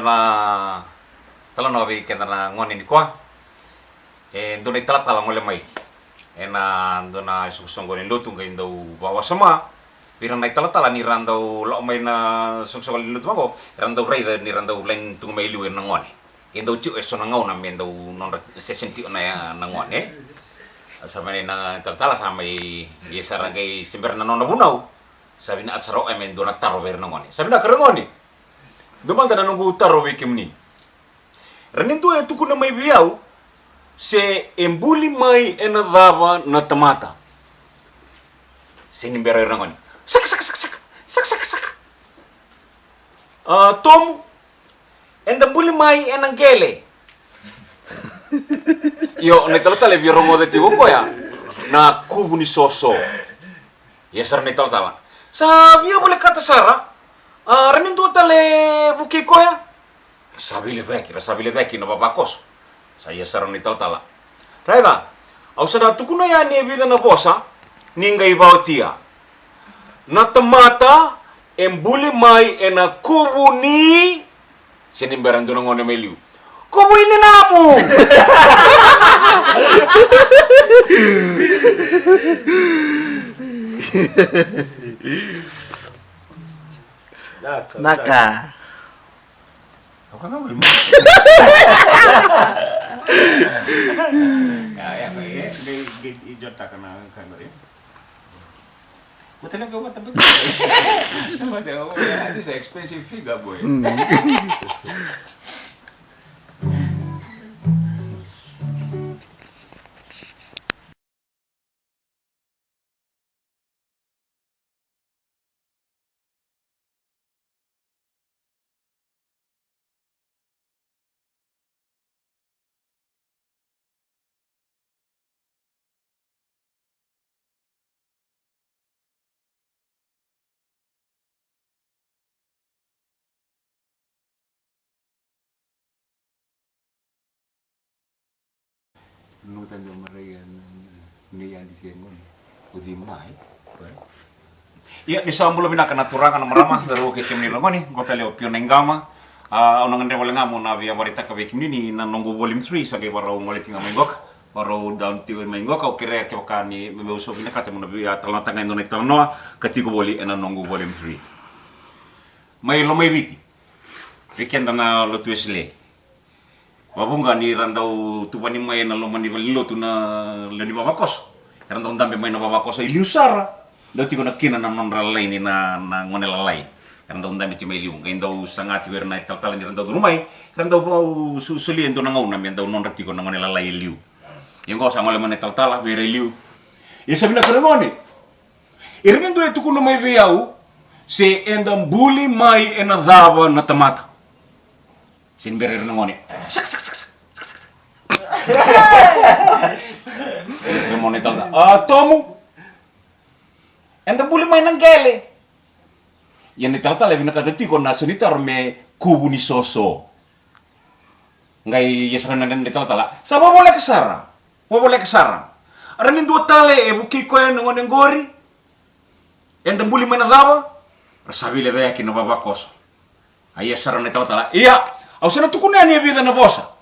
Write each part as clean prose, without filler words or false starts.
na Talanoa vi kena ngoni ni kwa ndona tala ngole mai ena ndona suksongo ni lutu ngai ndo bawa sama pirang nai tala ni randau lo mai na suksongo ni lutu mago randau raida ni randau lain tu mai liu na ngoni endo chu eso na ngau na mendo non sesenti na ngoni sama ni na tala sama i sarang kai simber na nona bunau sabi na atsaro men dona taro ber na ngoni sabi na kerengoni dumanda na nungu taro wikimni Renintu e tuku na mai viau se embuli mai ena dava na tamata. Sini bera rangoni. Sak. Tomu enda buli mai ena gele. Yo ne tala vi rongo de tigo koya. Na kubu ni soso. Yesar ne tala. Sa via boleh kata sara. Renintu tale buki koya. Sabile veki na babakos. Saya sarang ni tala. Raiva, au sada tukuna ya ni vida na bosa, ninga ibao tia. Na tamata embuli mai ena kubu ni sinimberan do ngone meliu. Kubu ini namu. Naka. Kau kan boleh. Ya, di jota kena kan boleh. Betul kau kata betul. Sama tengok, this is expensive figure boy. Nutan do Maria ni yang di sini udi mai. Ya di sambul bina kana turangan maramah daru ke kemni longoni gota leo pio nengama onang ndre wala ngamu na via warita ka vekimni ni na nongo volume 3 sage baro ngole tinga mengok baro down tiwe mengok au kire ke wakani me uso bina kata mona via talanta ngai ndone Talanoa katigo boli ena nongo volume 3 mai lo mai viti weekend na lo tuesle Wabunga ni randau tupani mai na lo mani valilo tu na leni babakos. Randau ndambe mai na babakos ili usara. Dau tiko na kina na non ralai ni na ngone lalai. Randau ndambe ti mai liu. Ndau sangati wer na tal ni randau rumai. Randau bau susuli ento na ngau na ndau non ratiko na ngone lalai liu. Yang kau sama le mane tal wer liu. Ya sabina kerengoni. Irmen do tuku no mai viau se endam buli mai ena dava na tamata. Sin berer ngoni. Sak. Ese monitor. Tomu. Enda buli main nang gele. Yan ni tala bina kadati ko na sunitar me kubu ni soso. Ngai yesaran nan ni tala. Sa boleh kesara. Boleh kesara. Aramin dua tale e buki ko en ngone ngori. Enda buli main dava. Rasabile ve aqui no babakos. Aí yesaran ni tala. Iya. Au sana tukuna ni vida na bosa.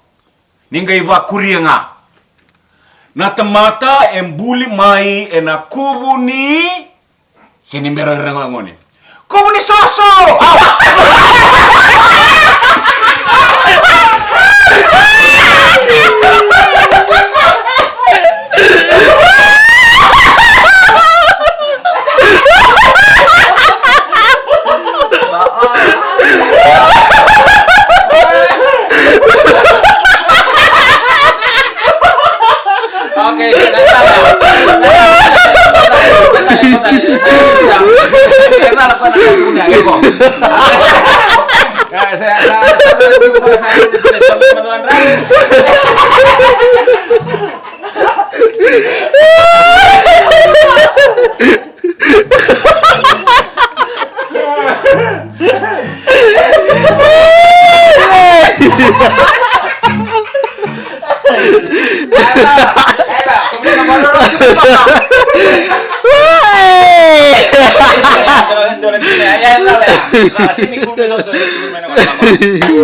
Ninga iba kurianga. Na tamata embuli mai ena kubu ni sinimbero ngone. Kubu ni soso. Oke,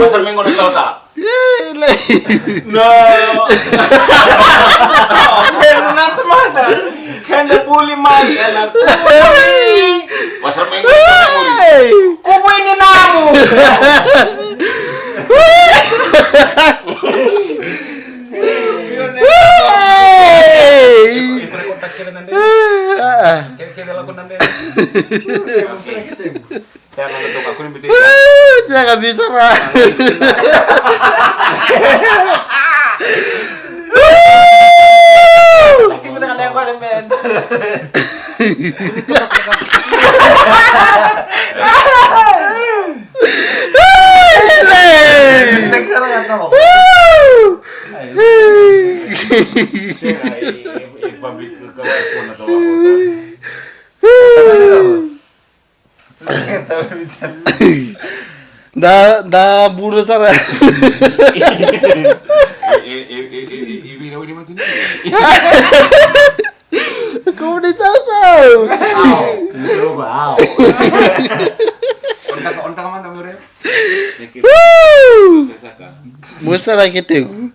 Pasal minggu na tahu tak? No. Kaya na tumata. Kaya na buli mai anak buli. Pasal minggu na buli. Kuboy ni namu. Ipre kontak kita nanti. Kita lakukan nanti. Kaya nang aku ni bitin. Jangan bisa lah. Kita dengan yang kau men. Public ke kawan atau apa? Da buru sana. Ibi na wini matu ni. Kau ni tahu. Wow. Onta ka man ta mere. Musa lagi tu.